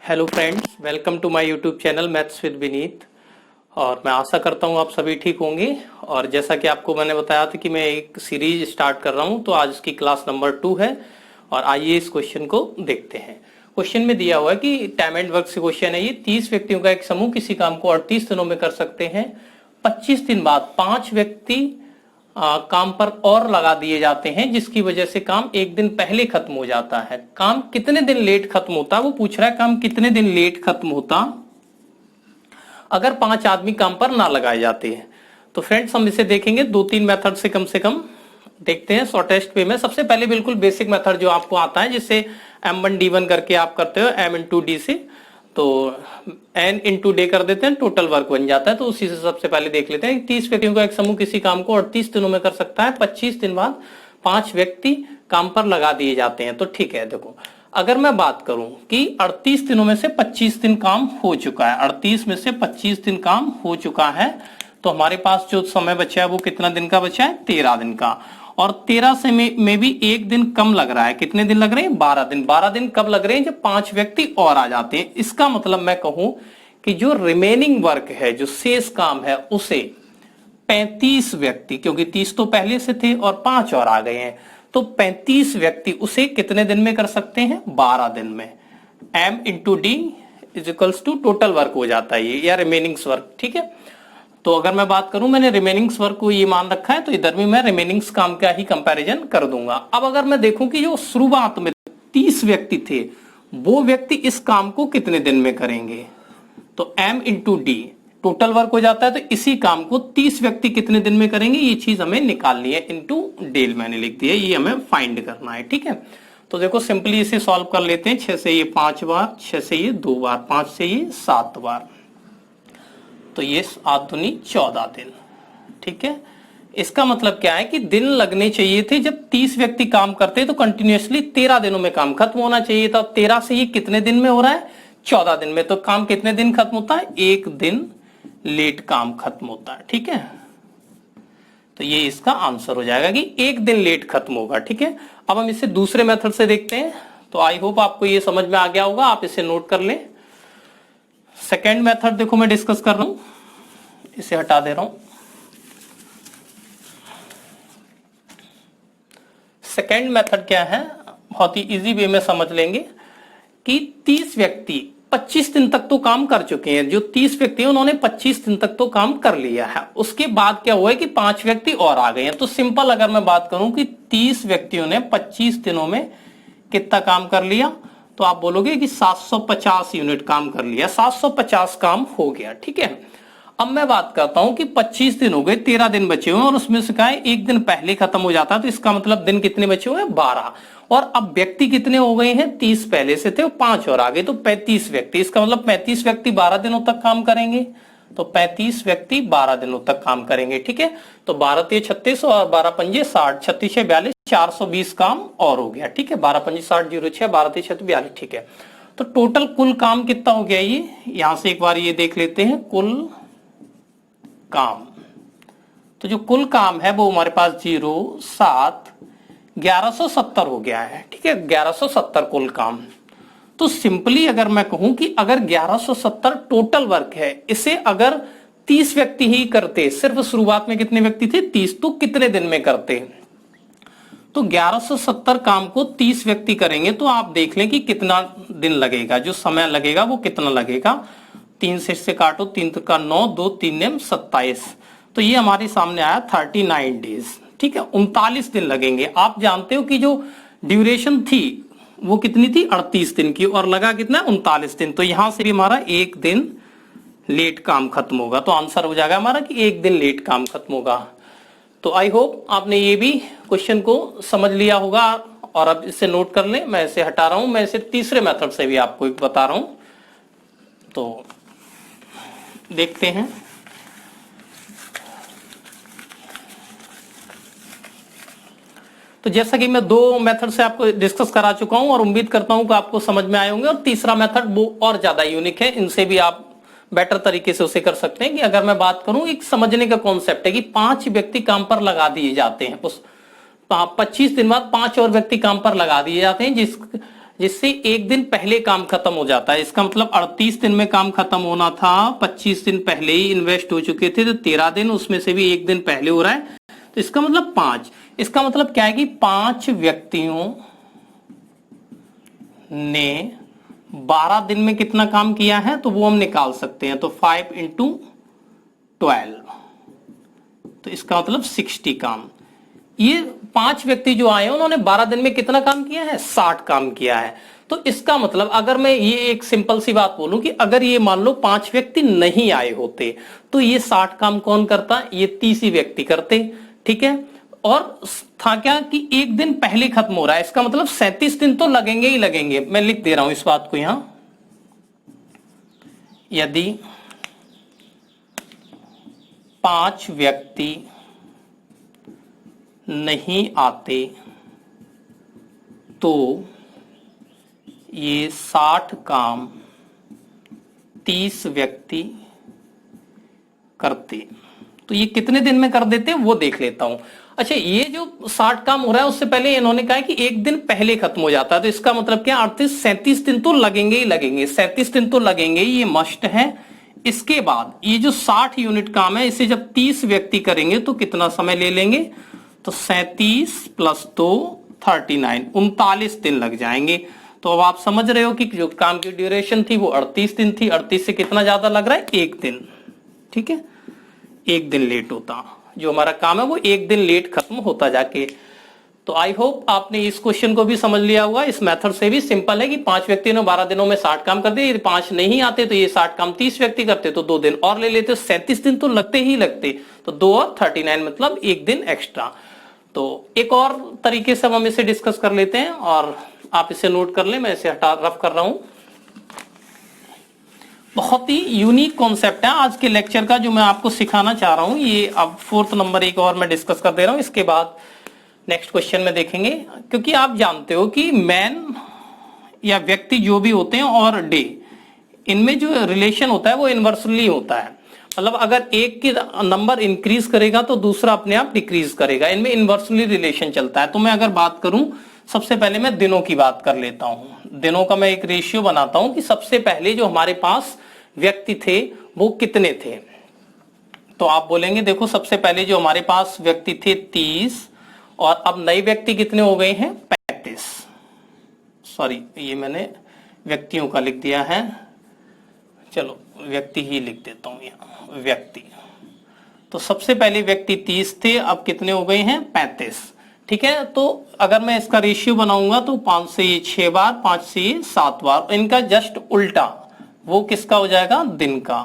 Hello friends, welcome to my YouTube channel maths with Vineet. और मैं आशा करता हूँ आप सभी ठीक होंगे। और जैसा कि आपको मैंने बताया था कि मैं एक सीरीज स्टार्ट कर रहा हूँ, तो आज इसकी क्लास नंबर 2 है। और आइए इस क्वेश्चन को देखते हैं। क्वेश्चन में दिया हुआ है कि टाइम एंड वर्क से क्वेश्चन है ये। 30 व्यक्तियों का एक समूह किसी काम को 38 दिनों में कर सकते हैं। 25 दिन बाद 5 व्यक्ति काम पर और लगा दिए जाते हैं, जिसकी वजह से काम एक दिन पहले खत्म हो जाता है। काम कितने दिन लेट खत्म होता, वो पूछ रहा है काम कितने दिन लेट खत्म होता अगर 5 आदमी काम पर ना लगाए जाते हैं। तो फ्रेंड्स हम इसे देखेंगे 2-3 मेथड से कम देखते हैं शॉर्टेस्ट वे में। सबसे पहले बिल्कुल बेसिक मेथड जो आपको आता है, जिससे m1d1 करके आप करते हो m इंटू डी से, तो n इंटू डे कर देते हैं, टोटल वर्क बन जाता है। तो उसी से सबसे पहले देख लेते हैं। 30 व्यक्तियों का एक समूह किसी काम को 38 दिनों में कर सकता है। 25 दिन बाद 5 व्यक्ति काम पर लगा दिए जाते हैं। तो ठीक है, देखो अगर मैं बात करूं कि 38 दिनों में से 25 दिन काम हो चुका है, 38 में से 25 दिन काम हो चुका है, तो हमारे पास जो समय बचा है वो कितना दिन का बचा है? 13 दिन का। और 13 से में भी एक दिन कम लग रहा है। कितने दिन लग रहे हैं? 12 दिन। 12 दिन कब लग रहे हैं? जब 5 व्यक्ति और आ जाते हैं। इसका मतलब मैं कहूं कि जो रिमेनिंग वर्क है, जो शेष काम है, उसे 35 व्यक्ति, क्योंकि 30 तो पहले से थे और 5 और आ गए हैं, तो 35 व्यक्ति उसे कितने दिन में कर सकते हैं? 12 दिन में। m into d is equals to total work हो जाता है ये, या रिमेनिंग्स वर्क। ठीक है, तो अगर मैं बात करूं, मैंने रिमेनिंग्स वर्क को ये मान रखा है, तो इधर भी मैं रिमेनिंग्स काम का ही कंपैरिजन कर दूंगा। अब अगर मैं देखूं कि जो शुरुआत में 30 व्यक्ति थे, वो व्यक्ति इस काम को कितने दिन में करेंगे, तो m into D total work हो जाता है। तो इसी काम को 30 व्यक्ति कितने दिन में करेंगे, ये चीज हमें निकालनी है। इंटू डेल मैंने लिख दिया, ये हमें फाइंड करना है। ठीक है, तो देखो सिंपली इसे सॉल्व कर लेते हैं। 6 से ये 5 बार, 6 से ये 2 बार, 5 से ये 7 बार, तो ये 7 दूनी 14 दिन। ठीक है, इसका मतलब क्या है कि दिन लगने चाहिए थे, जब 30 व्यक्ति काम करते तो कंटिन्यूअसली 13 दिनों में काम खत्म होना चाहिए था। 13 से ये कितने दिन में हो रहा है? 14 दिन में। तो काम कितने दिन खत्म होता है? एक दिन लेट काम खत्म होता है। ठीक है, तो ये इसका आंसर हो जाएगा कि एक दिन लेट खत्म होगा। ठीक है, अब हम इसे दूसरे मेथड से देखते हैं। तो आई होप आपको ये समझ में आ गया होगा, आप इसे नोट कर लें। सेकेंड मेथड देखो मैं डिस्कस कर रहा हूं, इसे हटा दे रहा हूं। सेकेंड मेथड क्या है, बहुत ही इजी वे में समझ लेंगे कि 30 व्यक्ति 25 दिन तक तो काम कर चुके हैं। जो 30 व्यक्ति हैं उन्होंने 25 दिन तक तो काम कर लिया है। उसके बाद क्या हुआ है कि 5 व्यक्ति और आ गए हैं। तो सिंपल अगर मैं बात करूं कि 30 व्यक्तियों ने 25 दिनों में कितना काम कर लिया, तो आप बोलोगे कि 750 यूनिट काम कर लिया। 750 काम हो गया। ठीक है, अब मैं बात करता हूं कि 25 दिन हो गए, 13 दिन बचे हुए हैं, और उसमें से कहा एक दिन पहले खत्म हो जाता है। तो इसका मतलब दिन कितने बचे हुए हैं? 12। और अब व्यक्ति कितने हो गए हैं? 30 पहले से थे, 5 और आ गए, तो 35 व्यक्ति। इसका मतलब 35 व्यक्ति 12 दिनों तक काम करेंगे। तो 35 व्यक्ति 12 दिनों तक काम करेंगे। ठीक है, तो 12 3 36 और 12 5 60, 36 6 42, 420 काम और हो गया। ठीक है, 12 5 60 0 6, 12 3 6 42। ठीक है, तो टोटल कुल काम कितना हो गया? ये यहां से एक बार ये देख लेते हैं, कुल काम। तो जो कुल काम है वो हमारे पास 0 7 1170 हो गया है। ठीक है, 1170 कुल काम। तो सिंपली अगर मैं कहूं कि अगर 1170 टोटल वर्क है, इसे अगर 30 व्यक्ति ही करते, सिर्फ शुरुआत में कितने व्यक्ति थे? 30, तो कितने दिन में करते? तो 1170 काम को 30 व्यक्ति करेंगे, तो आप देख लें कि कितना दिन लगेगा, जो समय लगेगा वो कितना लगेगा। 3 से इससे काटो, 3 का 9, 2 3 नेम 27, तो ये हमारे सामने आया 39 डेज। ठीक है, 39 दिन लगेंगे। आप जानते हो कि जो ड्यूरेशन थी वो कितनी थी? 38 दिन की, और लगा कितना? 39 दिन। तो यहां से भी हमारा एक दिन लेट काम खत्म होगा। तो आंसर हो जाएगा हमारा कि एक दिन लेट काम खत्म होगा। तो आई होप आपने ये भी क्वेश्चन को समझ लिया होगा, और अब इसे नोट कर लें। मैं इसे हटा रहा हूं, मैं इसे तीसरे मेथड से भी आपको एक बता रहा हूं। तो देखते हैं। तो जैसा कि मैं 2 मेथड से आपको डिस्कस करा चुका हूं, और उम्मीद करता हूं कि आपको समझ में आए होंगे। और तीसरा मेथड वो और ज्यादा यूनिक है, इनसे भी आप बेटर तरीके से उसे कर सकते हैं। कि अगर मैं बात करूं, एक समझने का कॉन्सेप्ट है कि 5 व्यक्ति काम पर लगा दिए जाते हैं। उस 25 दिन बाद 5 और व्यक्ति काम पर लगा दिए जाते हैं, जिससे एक दिन पहले काम खत्म हो जाता है। इसका मतलब 38 दिन में काम खत्म होना था, 25 दिन पहले ही इन्वेस्ट हो चुके थे, तो 13 दिन उसमें से भी एक दिन पहले हो रहा है, तो इसका मतलब 5। इसका मतलब क्या है कि 5 व्यक्तियों ने 12 दिन में कितना काम किया है, तो वो हम निकाल सकते हैं। तो 5 × 12, तो इसका मतलब 60 काम। ये 5 व्यक्ति जो आए उन्होंने 12 दिन में कितना काम किया है, 60 काम किया है। तो इसका मतलब अगर मैं ये एक सिंपल सी बात बोलूं कि अगर ये मान लो 5 व्यक्ति नहीं आए होते तो ये 60 काम कौन करता, ये 30 ही व्यक्ति करते, ठीक है। और था क्या कि एक दिन पहले खत्म हो रहा है, इसका मतलब 37 दिन तो लगेंगे ही लगेंगे। मैं लिख दे रहा हूं इस बात को यहां, यदि 5 व्यक्ति नहीं आते तो ये 60 काम 30 व्यक्ति करते। तो ये कितने दिन में कर देते वो देख लेता हूं। अच्छा, ये जो 60 काम हो रहा है उससे पहले इन्होंने कहा कि एक दिन पहले खत्म हो जाता है, तो इसका मतलब क्या 37 दिन तो लगेंगे ही लगेंगे, 37 दिन तो लगेंगे ही, ये मस्ट है। इसके बाद ये जो 60 यूनिट काम है इसे जब 30 व्यक्ति करेंगे तो कितना समय ले लेंगे, तो 37 + 2 39, 39 दिन लग जाएंगे। तो अब आप समझ रहे हो कि जो काम की ड्यूरेशन थी वो 38 दिन थी, 38 से कितना ज्यादा लग रहा है, एक दिन, ठीक है, एक दिन लेट होता, जो हमारा काम है वो एक दिन लेट खत्म होता जाके। तो आई होप आपने इस क्वेश्चन को भी समझ लिया होगा। इस मेथड से भी सिंपल है कि 5 व्यक्ति ने 12 दिनों में 60 काम कर दिए, यदि 5 नहीं आते तो ये 60 काम 30 व्यक्ति करते, तो 2 दिन और ले लेते, 37 दिन तो लगते ही लगते, तो 2 और 39 मतलब एक दिन एक्स्ट्रा। तो एक और तरीके से हम इसे डिस्कस कर लेते हैं और आप इसे नोट कर लें, मैं इसे हटा रफ कर रहा हूं। बहुत ही यूनिक कॉन्सेप्ट है आज के लेक्चर का जो मैं आपको सिखाना चाह रहा हूं। ये अब 4th नंबर एक और मैं डिस्कस कर दे रहा हूं, इसके बाद नेक्स्ट क्वेश्चन में देखेंगे। क्योंकि आप जानते हो कि मैन या व्यक्ति जो भी होते हैं और डे, इनमें जो रिलेशन होता है वो इनवर्सली होता है। मतलब अगर एक की नंबर इंक्रीज करेगा तो दूसरा अपने आप डिक्रीज करेगा, इनमें इनवर्सली रिलेशन चलता है। तो मैं अगर बात करूं, सबसे पहले मैं दिनों की बात कर लेता हूं। दिनों का मैं एक रेशियो बनाता हूं कि सबसे पहले जो हमारे पास व्यक्ति थे वो कितने थे। तो आप बोलेंगे देखो सबसे पहले जो हमारे पास व्यक्ति थे 30, और अब नए व्यक्ति कितने हो गए हैं, 35। सॉरी, ये मैंने व्यक्तियों का लिख दिया है, चलो व्यक्ति ही लिख देता हूं यहां, व्यक्ति। तो सबसे पहले व्यक्ति 30 थे, अब कितने हो गए हैं, 35, ठीक है। तो अगर मैं इसका रेशियो बनाऊंगा तो 5 से ये 6 बार, 5 से ये 7 बार, इनका जस्ट उल्टा वो किसका हो जाएगा, दिन का।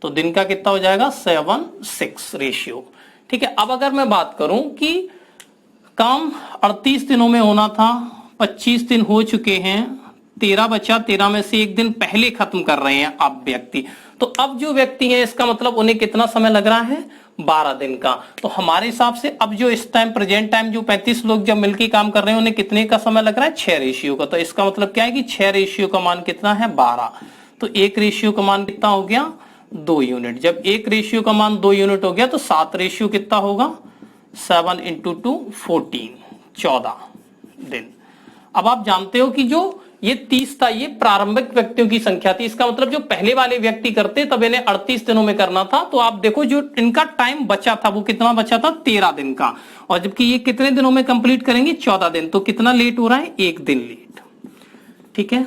तो दिन का कितना हो जाएगा, 7:6 रेशियो, ठीक है। अब अगर मैं बात करूं कि काम 38 दिनों में होना था, 25 दिन हो चुके हैं, 13 बचा, 13 में से एक दिन पहले खत्म कर रहे हैं अब व्यक्ति। तो अब जो व्यक्ति है इसका मतलब उन्हें कितना समय लग रहा है, 12 दिन का। तो हमारे हिसाब से अब जो इस टाइम प्रेजेंट टाइम जो 35 लोग जब मिलकर काम कर रहे हैं उन्हें कितने का समय लग रहा है, 6 रेशियो का। तो इसका मतलब क्या है कि 6 रेशियो का मान कितना है, 12। तो 1 रेशियो का मान कितना हो गया, 2 यूनिट। जब 1 रेशियो का मान 2 यूनिट हो गया तो 7 रेशियो कितना होगा, 7 × 2 14, 14 दिन। अब आप जानते हो कि जो ये 30 था ये प्रारंभिक व्यक्तियों की संख्या थी, इसका मतलब जो पहले वाले व्यक्ति करते तब इन्हें 38 दिनों में करना था। तो आप देखो जो इनका टाइम बचा था वो कितना बचा था, 13 दिन का, और जबकि ये कितने दिनों में कंप्लीट करेंगे, 14 दिन। तो कितना लेट हो रहा है, एक दिन लेट, ठीक है।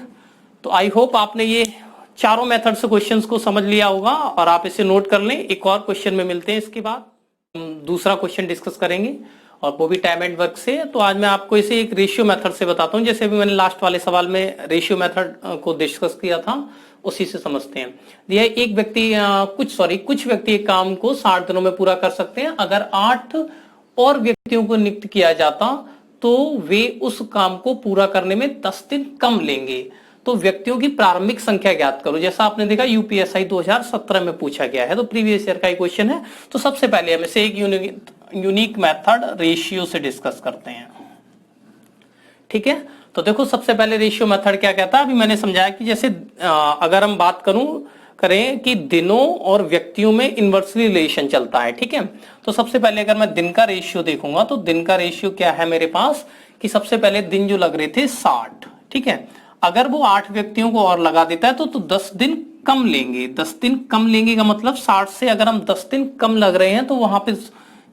तो आई होप आपने ये चारों मेथड से क्वेश्चंस को समझ लिया होगा और आप इसे नोट कर लें। एक और क्वेश्चन में मिलते हैं, इसके बाद हम दूसरा क्वेश्चन डिस्कस करेंगे और वो भी टाइम एंड वर्क से। तो आज मैं आपको इसे एक रेशियो मेथड से बताता हूं, जैसे भी मैंने लास्ट वाले सवाल में रेशियो मेथड को डिस्कस किया था उसी से समझते हैं। यह एक व्यक्ति कुछ व्यक्ति एक काम को 60 दिनों में पूरा कर सकते हैं। अगर 8 और व्यक्तियों को नियुक्त किया जाता तो वे उस काम को पूरा करने में 10 दिन कम लेंगे। तो व्यक्तियों की प्रारंभिक संख्या ज्ञात करो। जैसा आपने देखा यूपीएसआई 2017 में पूछा गया है, तो प्रीवियस ईयर का ही क्वेश्चन है। तो सबसे पहले हम इसे एक यूनिक मेथड रेशियो से डिस्कस करते हैं, ठीक है। तो देखो सबसे पहले रेशियो मेथड क्या कहता है, अभी मैंने समझाया कि जैसे अगर हम बात करें कि दिनों और व्यक्तियों में इनवर्सली रिलेशन चलता है, ठीक है। तो सबसे पहले अगर मैं दिन का रेशियो देखूंगा तो दिन का रेशियो क्या है मेरे पास, कि सबसे पहले दिन जो लग रहे थे 60, ठीक है। अगर वो 8 व्यक्तियों को और लगा देता है तो 10 दिन कम लेंगे। 10 दिन कम लेंगे का मतलब 60 से अगर हम 10 दिन कम लग रहे हैं तो वहां पे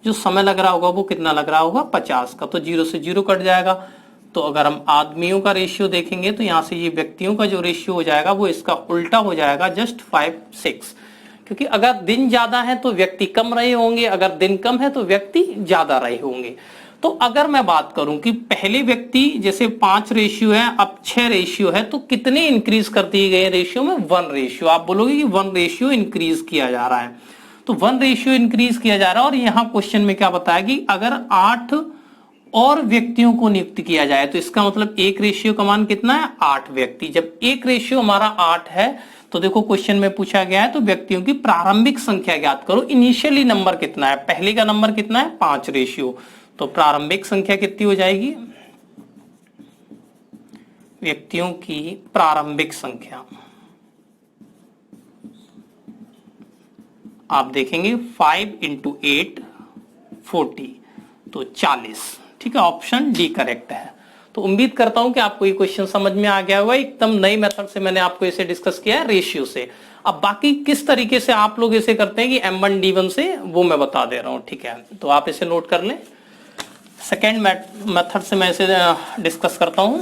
जो समय लग रहा होगा वो कितना लग रहा होगा, 50 का। तो 0 से 0 कट जाएगा। तो अगर हम आदमियों का रेशियो देखेंगे तो यहाँ से ये व्यक्तियों का जो रेशियो हो जाएगा वो इसका उल्टा हो जाएगा, जस्ट 5-6। क्योंकि अगर दिन ज्यादा है तो व्यक्ति कम रहे होंगे, अगर दिन कम है तो व्यक्ति ज्यादा रहे होंगे। तो अगर मैं बात करूं कि पहले व्यक्ति जैसे 5 रेशियो है, अब 6 रेशियो है, तो कितने इंक्रीज कर दिए गए रेशियो में? 1 रेशियो। आप बोलोगे कि 1 रेशियो इंक्रीज किया जा रहा है, तो 1 रेशियो इंक्रीज किया जा रहा है। और यहां क्वेश्चन में क्या बताया कि अगर 8 और व्यक्तियों को नियुक्त किया जाए तो इसका मतलब 1 रेशियो का मान कितना है? 8 व्यक्ति। जब 1 रेशियो हमारा 8 है तो देखो क्वेश्चन में पूछा गया है तो व्यक्तियों की प्रारंभिक संख्या ज्ञात करो। इनिशियली नंबर कितना है? पहले का नंबर कितना है? 5 रेशियो। तो प्रारंभिक संख्या कितनी हो जाएगी? व्यक्तियों की प्रारंभिक संख्या आप देखेंगे 5 × 8 40, तो 40। ठीक है, ऑप्शन डी करेक्ट है। तो उम्मीद करता हूं कि आपको ये क्वेश्चन समझ में आ गया होगा। एकदम नई मेथड से मैंने आपको इसे डिस्कस किया है, रेशियो से। अब बाकी किस तरीके से आप लोग इसे करते हैं कि M1D1 से, वो मैं बता दे रहा हूं। ठीक है, तो आप इसे नोट कर लें। सेकेंड मेथड से मैं इसे डिस्कस करता हूं,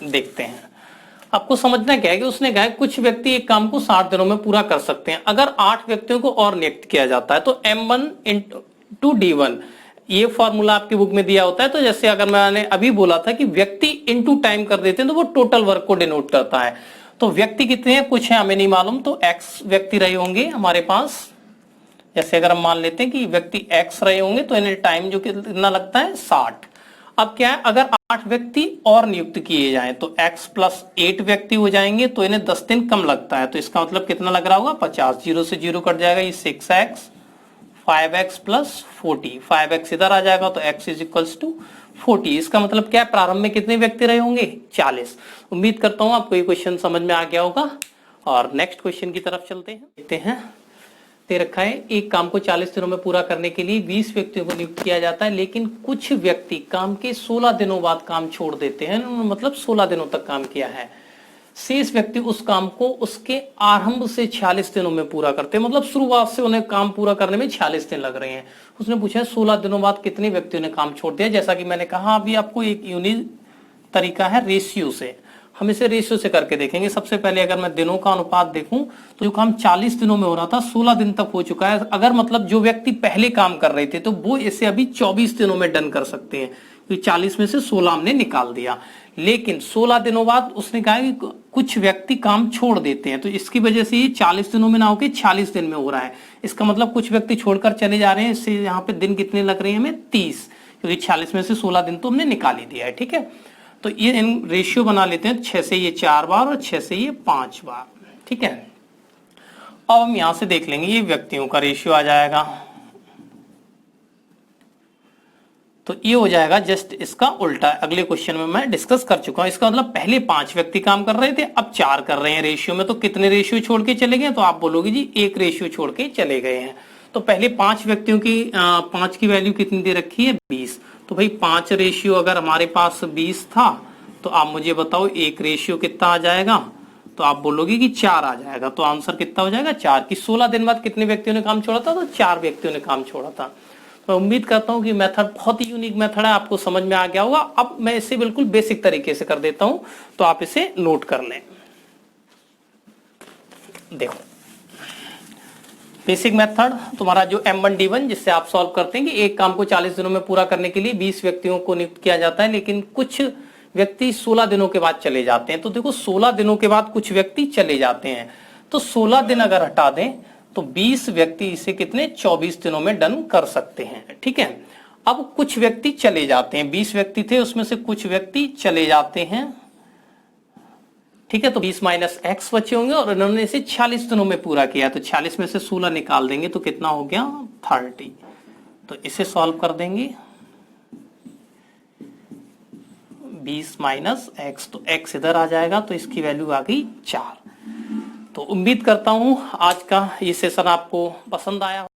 देखते हैं। आपको समझना क्या है कि उसने कहा है कुछ व्यक्ति एक काम को 60 दिनों में पूरा कर सकते हैं। अगर 8 व्यक्तियों को और नियुक्त किया जाता है तो M1 × D1, ये फॉर्मूला आपकी बुक में दिया होता है। तो जैसे अगर मैंने अभी बोला था कि व्यक्ति इनटू टाइम कर देते हैं तो वो टोटल वर्क को डिनोट करता है। तो व्यक्ति कितने हैं? कुछ है, हमें नहीं मालूम, तो x व्यक्ति रहे होंगे हमारे पास। जैसे अगर हम मान लेते हैं कि व्यक्ति x रहे होंगे तो इन्हें टाइम जो कितना लगता है? 60। अब क्या है, अगर 8 व्यक्ति और नियुक्त किए जाएं तो x + 8 व्यक्ति हो जाएंगे, तो इन्हें 10 दिन कम लगता है। तो इसका मतलब कितना लग रहा होगा? 50। 0 से 0 कट जाएगा, ये 6x, 5x + 40। 5x इधर आ जाएगा तो x = 40। इसका मतलब क्या है? प्रारंभ में कितने व्यक्ति रहे होंगे? 40। उम्मीद करता हूं आपको ये क्वेश्चन समझ में आ गया होगा। और नेक्स्ट क्वेश्चन की तरफ चलते हैं, देखते हैं। दे रखा है एक काम को 40 दिनों में पूरा करने के लिए 20 व्यक्तियों को नियुक्त किया जाता है, लेकिन कुछ व्यक्ति काम के 16 दिनों बाद काम छोड़ देते हैं। मतलब 16 दिनों तक काम किया है। शेष व्यक्ति उस काम को उसके आरंभ से 46 दिनों में पूरा करते हैं। मतलब शुरुआत से उन्हें काम पूरा करने में 46 दिन लग रहे हैं। उसने पूछा है 16 दिनों बाद कितने व्यक्तियों ने काम छोड़ दिया। जैसा कि मैंने कहा अभी आपको, एक यूनिक तरीका है रेशियो से। हम इसे रेशियो से करके देखेंगे। सबसे पहले अगर मैं दिनों का अनुपात देखूं तो जो काम 40 दिनों में हो रहा था 16 दिन तक हो चुका है। अगर मतलब जो व्यक्ति पहले काम कर रहे थे तो वो इसे अभी 24 दिनों में डन कर सकते हैं, क्योंकि 40 में से 16 हमने निकाल दिया। लेकिन 16 दिनों बाद उसने कहा कि कुछ व्यक्ति काम छोड़ देते हैं, तो इसकी वजह से ये 40 दिनों में ना होकर 46 दिन में हो रहा है। इसका मतलब कुछ व्यक्ति छोड़कर चले जा रहे हैं। इससे यहाँ पे दिन कितने लग रहे हैं हमें? 30, क्योंकि 40 में से 16 दिन तो हमने निकाल ही दिया है। ठीक है, तो ये इन रेशियो बना लेते हैं। 6 से ये 4 बार और 6 से ये 5 बार। ठीक है, अब हम यहां से देख लेंगे, ये व्यक्तियों का रेशियो आ जाएगा। तो ये हो जाएगा जस्ट इसका उल्टा। अगले क्वेश्चन में मैं डिस्कस कर चुका हूं। इसका मतलब पहले 5 व्यक्ति काम कर रहे थे, अब 4 कर रहे हैं रेशियो में। तो कितने रेशियो छोड़ के चले गए? तो आप बोलोगे जी 1 रेशियो छोड़ के चले गए हैं। तो पहले 5 व्यक्तियों की 5 की वैल्यू कितनी दे रखी है? 20। तो भाई 5 रेशियो अगर हमारे पास 20 था तो आप मुझे बताओ 1 रेशियो कितना आ जाएगा? तो आप बोलोगे कि 4 आ जाएगा। तो आंसर कितना हो जाएगा? 4। कि 16 दिन बाद कितने व्यक्तियों ने काम छोड़ा था? तो 4 व्यक्तियों ने काम छोड़ा था। मैं उम्मीद करता हूं कि मेथड बहुत ही यूनिक मेथड है, आपको समझ में आ गया होगा। अब मैं इसे बिल्कुल बेसिक तरीके से कर देता हूं, तो आप इसे नोट कर लें। देखो, बेसिक मेथड तुम्हारा जो M1D1, जिससे आप सॉल्व करते हैं कि एक काम को 40 दिनों में पूरा करने के लिए 20 व्यक्तियों को नियुक्त किया जाता है, लेकिन कुछ व्यक्ति 16 दिनों के बाद चले जाते हैं। तो देखो 16 दिनों के बाद कुछ व्यक्ति चले जाते हैं, तो 16 दिन अगर हटा दें तो 20 व्यक्ति इसे कितने 24 दिनों में डन कर सकते हैं। ठीक है, अब कुछ व्यक्ति चले जाते हैं, 20 व्यक्ति थे उसमें से कुछ व्यक्ति चले जाते हैं। ठीक है, तो 20 - x बचे होंगे और इन्होंने इसे 40 दिनों में पूरा किया। तो 40 में से 16 निकाल देंगे तो कितना हो गया 30। तो इसे सॉल्व कर देंगे, 20 - x, तो x इधर आ जाएगा तो इसकी वैल्यू आ गई 4। तो उम्मीद करता हूं आज का ये सेशन आपको पसंद आया।